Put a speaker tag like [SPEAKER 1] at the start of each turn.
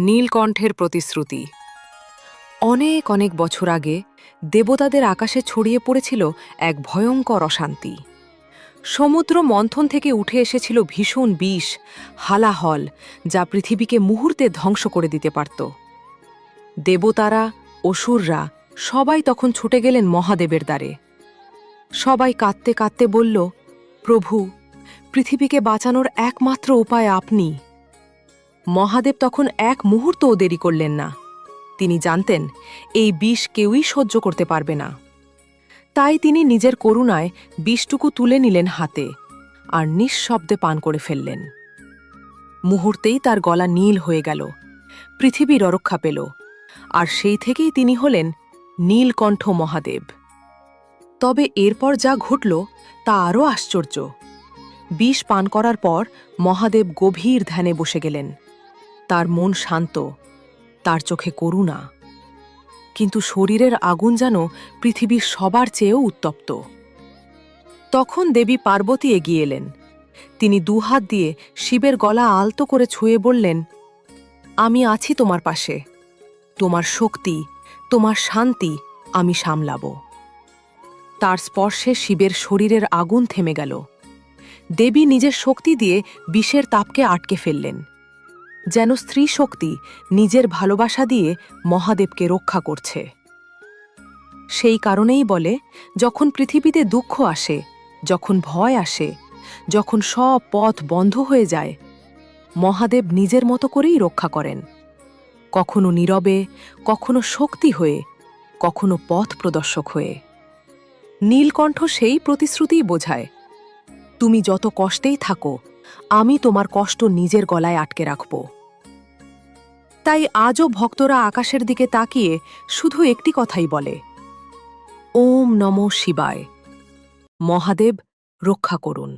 [SPEAKER 1] নীলকণ্ঠের প্রতিশ্রুতি। অনেক অনেক বছর আগে দেবতাদের আকাশে ছড়িয়ে পড়েছিল এক ভয়ঙ্কর অশান্তি। সমুদ্র মন্থন থেকে উঠে এসেছিল ভীষণ বিষ, হালাহল, যা পৃথিবীকে মুহূর্তে ধ্বংস করে দিতে পারত। দেবতারা, অসুররা সবাই তখন ছুটে গেলেন মহাদেবের দ্বারে। সবাই কাঁদতে কাঁদতে বলল, প্রভু, পৃথিবীকে বাঁচানোর একমাত্র উপায় আপনি। মহাদেব তখন এক মুহূর্তও দেরি করলেন না। তিনি জানতেন এই বিষ কেউই সহ্য করতে পারবে না। তাই তিনি নিজের করুণায় বিষটুকু তুলে নিলেন হাতে আর নিঃশব্দে পান করে ফেললেন। মুহূর্তেই তার গলা নীল হয়ে গেল, পৃথিবীর রক্ষা পেল, আর সেই থেকেই তিনি হলেন নীলকণ্ঠ মহাদেব। তবে এরপর যা ঘটল তা আরও আশ্চর্য। বিষ পান করার পর মহাদেব গভীর ধ্যানে বসে গেলেন। তার মন শান্ত, তার চোখে করুণা, কিন্তু শরীরের আগুন যেন পৃথিবীর সবার চেয়েও উত্তপ্ত। তখন দেবী পার্বতী এগিয়ে এলেন। তিনি দুহাত দিয়ে শিবের গলা আলতো করে ছুঁয়ে বললেন, আমি আছি তোমার পাশে, তোমার শক্তি, তোমার শান্তি আমি সামলাব। তার স্পর্শে শিবের শরীরের আগুন থেমে গেল। দেবী নিজের শক্তি দিয়ে বিষের তাপকে আটকে ফেললেন, যেন স্ত্রী শক্তি নিজের ভালোবাসা দিয়ে মহাদেবকে রক্ষা করছে। সেই কারণেই বলে, যখন পৃথিবীতে দুঃখ আসে, যখন ভয় আসে, যখন সব পথ বন্ধ হয়ে যায়, মহাদেব নিজের মতো করেই রক্ষা করেন। কখনো নীরবে, কখনো শক্তি হয়ে, কখনো পথ প্রদর্শক হয়ে। নীলকণ্ঠ সেই প্রতিশ্রুতিই বোঝায়, তুমি যত কষ্টেই থাকো, আমি তোমার কষ্ট নিজের গলায় আটকে রাখব। তাই আজও ভক্তরা আকাশের দিকে তাকিয়ে শুধু একটি কথাই বলে, ওম নমঃ শিবায়। মহাদেব রক্ষা করুন।